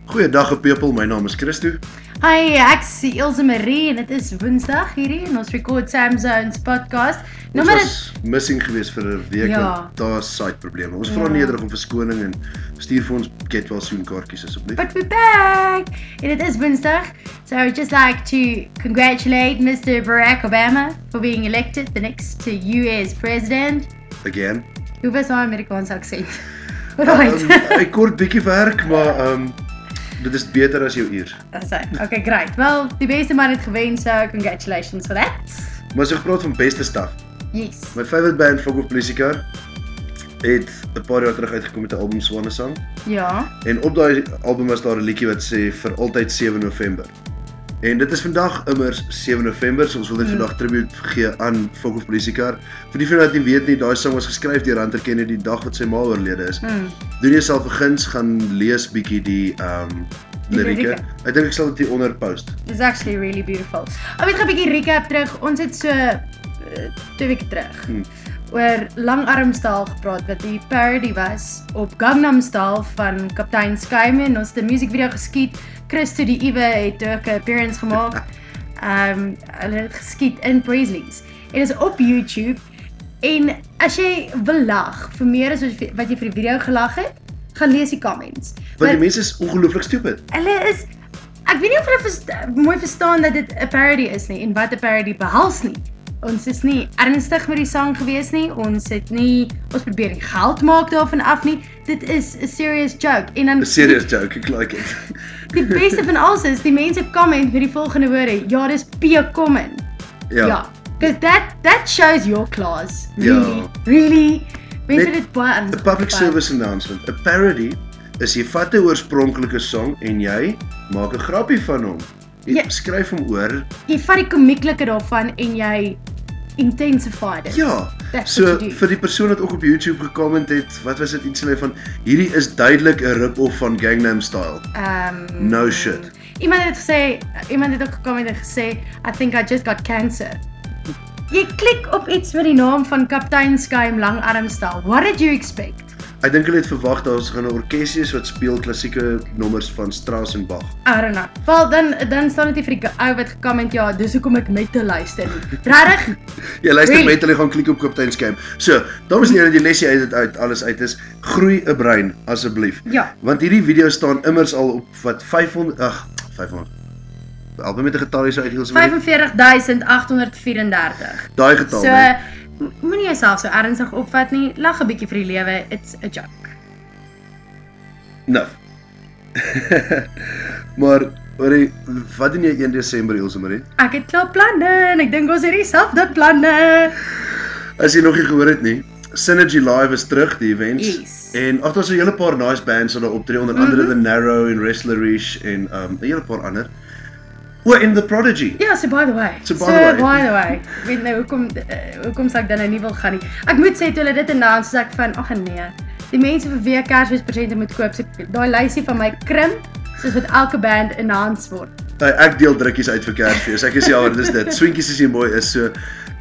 Goeiedag people, my naam is Christo. Hi, ek is Ilse Marie en dit is Woensdag hierdie en ons record Sam Zones podcast. Ons was missing geweest vir 'n week Ja. want daar's site probleme. Ons vra nederig om verskoning en stuur vir ons get well soon kaartjies asseblief. But we're back! And it is Woensdag, so I would just like to congratulate Mr. Barack Obama for being elected the next US president. Again. Hoe was daai Amerikaanse aksent? Right. Ek kort bietjie werk, maar dit is beter as jou uur. That's it. Okay, great. Well, die beste man het gewen, so congratulations for that. Maar as ek praat van beste stuff. Yes. My favorite band, Fog of Polisiecar, het 'n paar jaar terug uitgekom met 'n album Swanesang. Ja. En op daai album was daar 'n liedjie wat sê vir altyd 7 November. En dit is vandag immers 7 November, so ons wil net vandag tribute gee aan Fog of Polisiecar. Vir die vriende wat nie weet nie, daai sang was geskryf deur Hunter Kennedy die dag wat sy ma oorlede is. Doen jouself 'n guns, gaan lees bietjie die lirieke. Ek dink ek sal dit hier onder post. It's actually really beautiful. Ek weet 'n bietjie recap terug. Ons het so 2 weke terug oor Langarmstyle gepraat wat die parody was op Gangnam Style van Kaptein Skyman en ons het 'n musiekvideo geskiet. Christo die Iwe het ook 'n appearance gemaak. Hulle het geskiet in Presley's. En is op YouTube. En as jy wil lag vir meer as wat jy vir die video gelag het, gaan lees die comments. Want die mense is ongelooflik stupid. Hulle is ek weet nie of hulle mooi verstaan dat dit 'n parody is nie en wat 'n parody behels nie. Ons is nie ernstig met die sang gewees nie. Ons probeer nie geld maak daarvan af nie. Dit is 'n serious joke. En dan 'n serious joke, ek like it. Die beste van alles is die mense comment met die volgende woorde. Ja, dis P common. Ja. Because that shows your class. Really. Mense dit baie aan. 'n public service announcement. 'n Parody is jy vat 'n oorspronklike song en jy maak 'n grappie van hom. Jy skryf hom oor. Jy vat die komieklike daarvan en jy intensify dit. Ja. So vir die persoon wat ook op YouTube gecomment het, wat was dit iets hulle van hierdie is duidelik 'n rip-off van Gangnam Style. No shit. Iemand het ook gecomment en gesê, I think I just got cancer. Jy klik op iets met die naam van Kaptein Skyman Langarmstyle. What did you expect? Ek dink hulle het verwag daar gaan 'n orkesie wat speel klassieke nommers van Strauss en Bach. I don't know. Wel dan staan dit vir die ou wat gecomment, ja, dis hoekom ek metal luister nie. Regtig? Jy luister metal en gaan klik op Kaptein Skyman. So, dames en here, die lesie uit alles uit is groei 'n brein asseblief. Ja. Want hierdie video staan immers al op wat 500 album met 'n getal hier so uitgeels. 45.834. Daai getal. So moenie jouself so ernstig opvat nie. Lag 'n bietjie vir die lewe. It's a joke. Nou. Maar wat doen jy 1 Desember, Ilse Marie? Ek het klaar planne en ek dink ons het dieselfde planne. As jy nog nie gehoor het nie, Synergy Live is terug, die events. Yes. En daar's 'n hele paar nice bands wat daar optree, onder andere The Narrow en Wrestlerish en 'n hele paar ander. In The Prodigy. Ja, so by the way. Ek weet nou hoekom sal ek dan nou nie wil gaan nie. Ek moet sê toe hulle dit announce, ek van ag nee. Die mense vir wie ek Kersfeespresente moet koop, so daai lysie van my krimp, soos wat elke band announce word. Ek deel drukkies uit vir Kersfees. Ek is jammer, dis dit. Swinkies as jy mooi is, so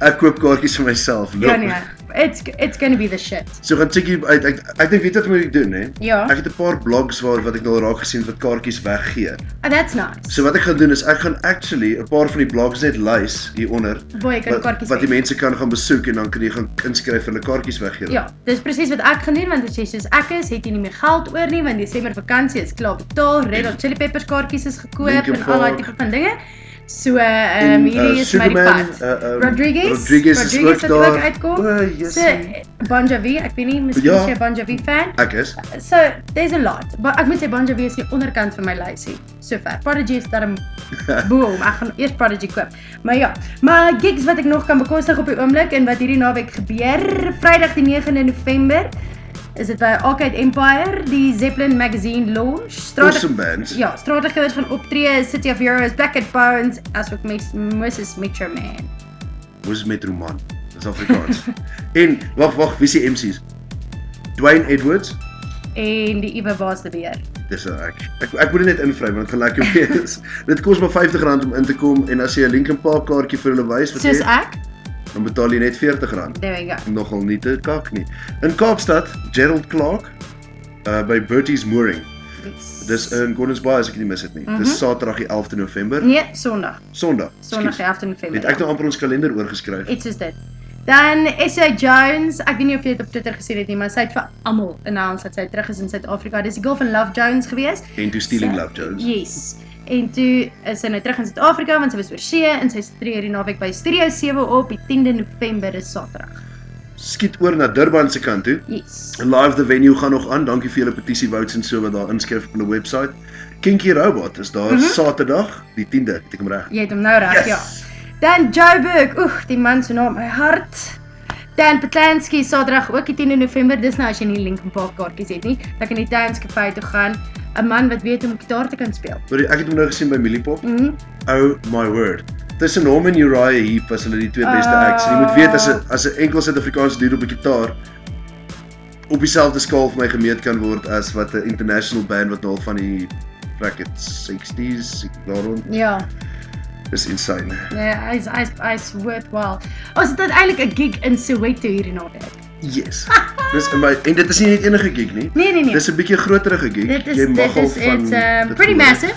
ek koop kaartjies vir myself. Ja nee. It's going to be the shit. So gaan check hier uit. Ek dink weet wat moet ek doen, hè? Ja. Ek het 'n paar blogs wat ek nou raak gesien wat kaartjies weggee. Oh, that's nice. So wat ek gaan doen is ek gaan actually 'n paar van die blogs net lys hieronder. Wat die mense kan gaan besoek en dan kan jy gaan inskryf vir hulle kaartjies weggee. Ja, dis presies wat ek gaan doen want as jy soos ek is, het jy nie meer geld oor nie want Desember vakansie is klaar betaal, Red Hot Chili Peppers kaartjies is gekoop en al daai tipe van dinge. So hierdie is my pad. Rodriguez is ook daar. Uitkom. So Bon Jovi, ek weet nie, miskien is jy 'n Bon Jovi fan. Ek is. So there's a lot. Maar ek moet sê Bon Jovi is die onderkant van my lysie. Sover. Prodigy is daarom boom. Ek gaan eers Prodigy koop. Maar ja, maar gigs wat ek nog kan bekostig op die oomblik en wat hierdie naweek gebeur, Vrydag die 9de November. Is dit by Arcade Empire, die Zeppelin Magazine launch. Awesome bands. Ja, straatligers gaan optree, City of Heroes, Black Cat Bones, asook Mrs. Metro Man. Mrs. Metro Man, dis Afrikaans. En, wag, wie is die MC's? Dwayne Edwards. En die Iwe Baas de Beer. Dis ek moet dit net invry want dit gaan lekker wees. Dit kos maar R50 om in te kom en as jy 'n Linkin Park kaartjie vir hulle wys, soos ek, dan betaal jy net R40. There we go. Nogal nie te kak nie. In Kaapstad, Gerald Clark by Bertie's Mooring. Yes. Dis in Gordons Bay as ek nie mis het nie. Dis Saterdag die 11de November. Nee, Sondag. Sondag. Sondag die 11de November. Het ek nou amper ons kalender oorgeskryf. Iets soos dit. Dan S.A. Jones, ek weet nie of jy dit op Twitter gesien het nie, maar sy het vir almal announced dat sy terug is in Suid-Afrika. Dis die girl van Love Jones gewees. En toe Stealing Love Jones. Yes. En toe is sy nou terug in Suid-Afrika want sy was oor see en sy tree hierdie naweek by Studio 7 op die 10de November, dis Saterdag. Skiet oor na Durban se kant toe. Yes. Live the venue gaan nog aan. Dankie vir julle petisie votes en so wat daar inskryf op hulle website. Kinky Robot is daar Saterdag die 10de, het ek hom reg. Jy het hom nou reg, ja. Dan Joe Burke, die man se naam, my hart. Dan Patlansky Saterdag ook die 10de November, dis nou as jy nie Linkin Park kaartjies het nie, dan kan jy Towns Cafe toe gaan. 'n Man wat weet om gitaar te kan speel. Ek het hom nou gesien by Millipop. Oh my word. Tussen hom en Uriah Heep was hulle die twee beste acts. Jy moet weet as 'n enkel Suid-Afrikaanse dude op 'n gitaar op dieselfde skaal vir my gemeet kan word as wat 'n international band wat nou al van die bracket 60s daarom. Ja. Dis insane. Ja, hy's worthwhile. Ons het uiteindelik 'n gig in Soweto hierdie naweek. Yes. En dit is nie net enige gig nie. Nee. Dis 'n bietjie groterige gig. It's pretty massive.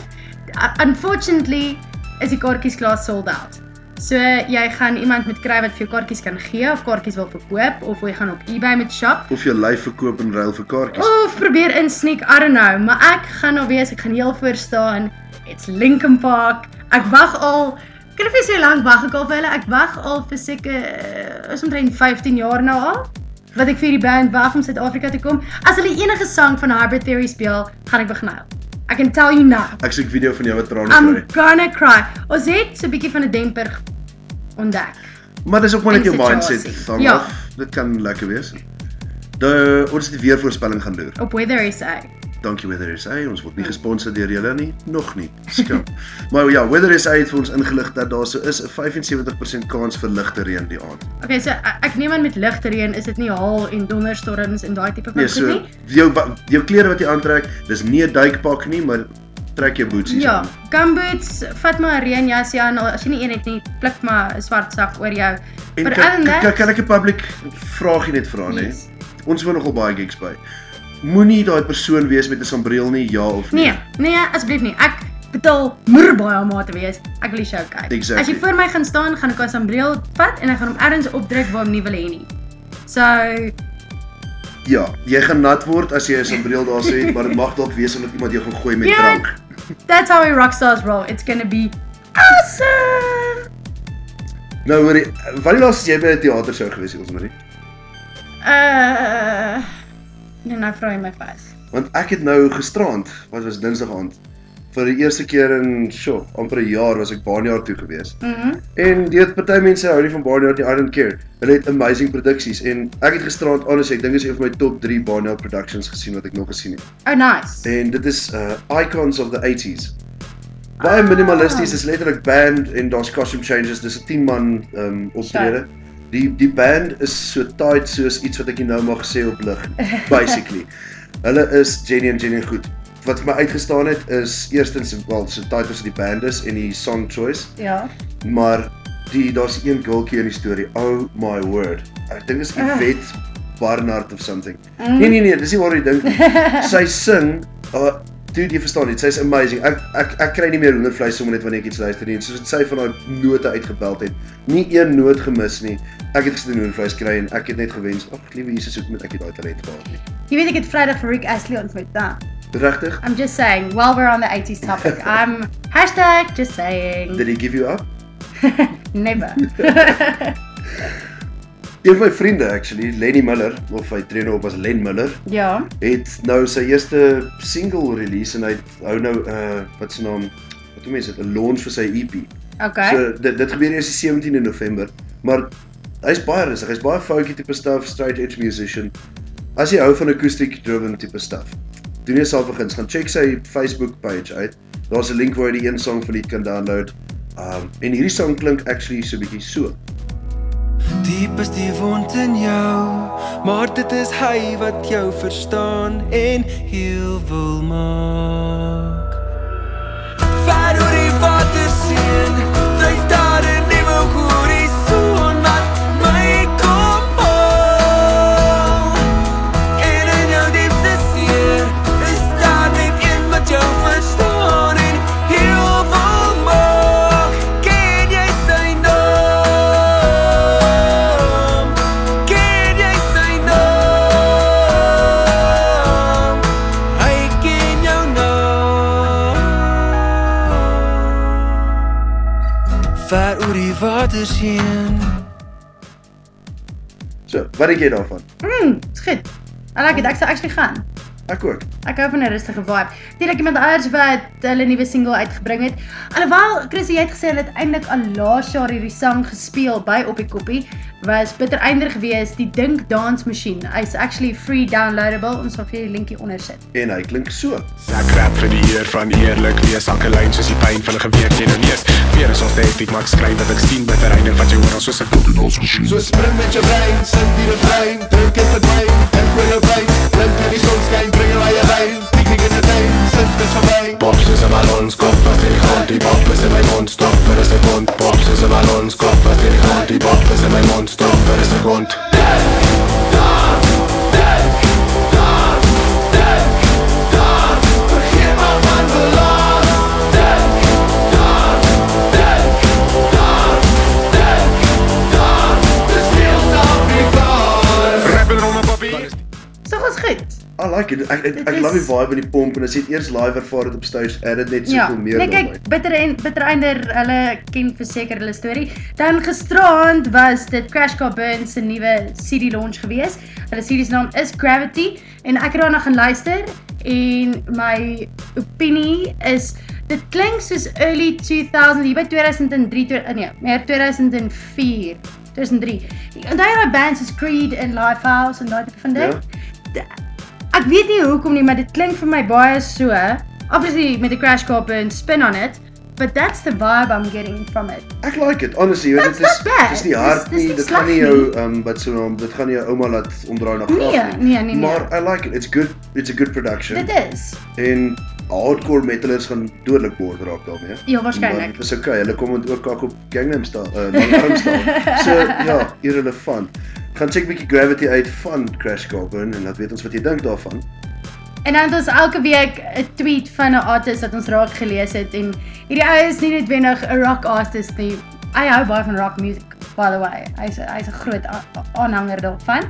Unfortunately is die kaartjies klaar sold out. So jy gaan iemand moet kry wat vir jou kaartjies kan gee of kaartjies wil verkoop of jy gaan op eBay met shop of jou lyf verkoop en ruil vir kaartjies. Of probeer insneak, I don't know, maar ek gaan nou wees, ek gaan heel voor staan. It's Linkin Park. Ek wag al, kan ek vir so lank wag ek al vir hulle. Ek wag al vir seker is omtrent 15 jaar nou al. Wat ek vir die band wag om Suid-Afrika te kom. As hulle enige sang van Hybrid Theory speel, gaan ek begin huil. I can tell you now. Ek sien 'n video van jou wat trane I'm kry. gonna cry. Ons het so 'n bietjie van 'n demper ontdek. Maar dis ook maar net jou mindset situasie. dan af. Dit kan lekker wees. Ons het die weervoorspelling gaan doen. Op Weather SA. Dankie Weather SA, ons word nie gesponsor deur julle nie, nog nie. Skam. Maar ja, Weather SA het vir ons ingelig dat daar so is 'n 75% kans vir ligte reën die aand. Okay, so ek neem aan met ligte reën is dit nie haal en donderstorms en daai tipe van goed nie. Jou klere wat jy aantrek, dis nie 'n duikpak nie, maar trek jou bootsies aan. Ja, gumboots, vat maar 'n reënjasie aan, as jy nie een het nie, pluk maar 'n swart sak oor jou. En kan ek 'n publiek vraagie net vra, nee? Ons wil nogal baie gigs by. Moenie daai persoon wees met 'n sambreel nie, ja of nee? Nee, asseblief nie. Ek betaal baie om te wees. Ek wil die show kyk. Exactly. As jy voor my gaan staan, gaan ek 'n sambreel vat en ek gaan hom ergens opdruk waar hom nie wil hê nie. So ja, jy gaan nat word as jy 'n sambreel daar so het, maar dit mag dalk wees omdat iemand jou gaan gooi met drank. That's how we rockstars roll. It's gonna be awesome. Nou hoorie, wanneer laas jy by 'n teatershow gewees het ons maar nie? Nou vra jy my vas. Want ek het nou gisterand, wat was Dinsdag aand, vir die eerste keer in amper 'n jaar was ek Barnyard toe gewees. En die party mense hou nie van Barnyard nie, I don't care. Hulle het amazing produksies en ek het gisterand honestly, ek dink dis een van my top 3 Barnyard productions gesien wat ek nog gesien het. Oh nice. En dit is Icons of the 80s. Baie minimalisties, is letterlik band en daar's costume changes, dis 'n 10 man optrede. Die band is so tight soos iets wat ek nie nou mag sê op lig, basically. Hulle is genuine goed. Wat vir my uitgestaan het is eerstens so tight as die band is en die song choice. Ja. Maar daar's een girltjie in die storie. Oh my word. Ek dink dis Yvette Barnard of something. Nee, dis nie waar jy dink nie. Sy sing dude, jy verstaan nie, sy's amazing. Ek kry nie meer hoendervleis sommer net wanneer ek iets luister nie. Soos sy van daai note uitgebeld het. Nie een noot gemis nie. Ek het gesit hoendervleis kry en ek het net gewens, ag liewe Jesus, hoe moet ek daai talent gehad nie. Jy weet ek het Vrydag vir Rick Astley ontmoet, dan. Regtig? I'm just saying, while we're on the 80s topic, I'm # just saying. Did he give you up? Never. Een van my vriende actually, Lenny Miller, of hy tree nou op as Len Miller, het nou sy eerste single release en hy hou nou wat se naam, wat noem mense dit, 'n launch vir sy EP. Okay. So dit gebeur eers die 17de November, maar hy's baie rustig, hy's baie folky tipe stuff, straight edge musician. As jy hou van acoustic driven tipe stuff, doen jouself begins, gaan check sy Facebook page uit. Daar's 'n link waar jy die een song van dit kan download. En hierdie song klink actually so bietjie so. Diep is die wond in jou, maar dit is hy wat jou verstaan en heel wil maak. Ver oor die waterseen, dryf daar 'n nuwe horison wat my kom haal. En in jou diepste seer is daar net een waters heen. So, wat dink jy daarvan? Is goed. I like it, ek sal actually gaan. Ek ook. Ek hou van 'n rustige vibe. Natuurlik iemand anders wat hulle nuwe single uitgebring het. Alhoewel Chris, jy het gesê hulle het eintlik al laas jaar hierdie sang gespeel by Op die Koppie, was bitter einder gewees die Dink Dance Machine. Hy's actually free downloadable. Ons sal vir die linkie onder sit. En hy klink so. Ek rap vir die eer van eerlik wees, elke lyn soos die pyn van 'n geweer teen 'n neus. Weer is ons net maak skryf wat ek sien by terreine wat jy hoor as soos 'n dance machine. So spring met jou brein, sing die refrein, drink het verdwyn, en bring jou brein, blink in die sonskyn, bring jou eie wyn, pieknik in die tuin, sit dis verby. Pops is 'n ballonskop wat in die grond, die pop is in my mond, stop vir 'n sekond. Pops is 'n ballonskop wat in die grond, die pop is in my mond, stop vir 'n sekond. Vergeet maar van belang. Dis veel Afrikaans. Rapping on my poppy. So ons goed. I like it. Ek love die vibe in die pomp en as jy het eers live ervaar het op stage, add dit net soveel meer nee, daarby. kyk, bitter einder, hulle ken verseker hulle storie. Dan gisteraand was dit Crash Car Burn se nuwe CD launch gewees. Hulle CD se naam is Gravity en ek het daarna gaan luister en my opinie is dit klink soos early 2000s, hier by 2003, meer 2004, 2003. Onthou jy daai bands soos Creed en Lifehouse en daai tipe van ding? Ja. Ek weet nie hoekom nie, maar dit klink vir my baie so. Obviously met die Crash Car Burn spin on it, but that's the vibe I'm getting from it. Ek like it. Honestly, dit That's not bad. dis nie hard Dis nie. nie Dit sleg gaan nie jou wat so naam, dit gaan nie jou ouma laat omdraai na graaf nie. Nee. Maar I like it. It's good. It's a good production. Dit is. En hardcore metalers gaan dodelik boord raak daarmee. Ja, waarskynlik. Maar dis okay. Hulle kom ook kak op Gangnam Style, Langarm Style. So ja, irrelevant. Gaan check 'n bietjie Gravity uit van Crash Car Burn en laat weet ons wat jy dink daarvan. En dan het ons elke week 'n tweet van 'n artist wat ons raak gelees het en hierdie ou is nie noodwendig 'n rock artist nie. Hy hou baie van rock music, by the way. Hy's 'n groot aanhanger daarvan.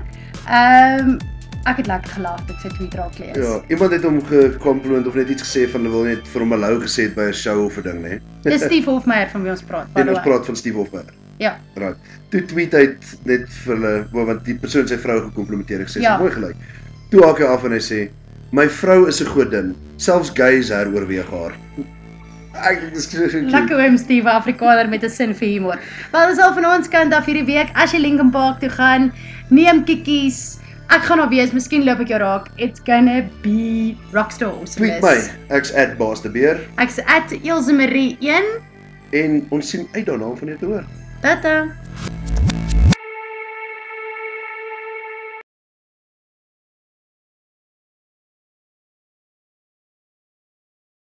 Ek het lekker gelag toe ek sy tweet raak lees. Ja, iemand het hom gecompliment of net iets gesê van hulle wil net vir hom 'n hallo gesê het by 'n show of 'n ding, né? Dis Steve Hofmeyer van wie ons praat, by En the ons way. praat van Steve Hofmeyer. Ja. Right. Toe tweet hy net vir hulle, want die persoon sy vrou gekomplimenteer gesê, Ja. "Sy mooi gelyk." Toe haak hy af en hy sê, "My vrou is 'n godin. Selfs gays heroorweeg haar." Ek dink dis so cute. Lekker oom Steve, Afrikaner met 'n sin vir humor. Wel, dis al van ons kant af hierdie week. As jy Linkin Park toe gaan, neem kikkies. Ek gaan daar wees, miskien loop ek jou raak. It's gonna be Rockstar Tweet my. Ek's @baasdebeer Ek's @Elsemarie1. en ons sien uit daarna om van jou te hoor. Tata.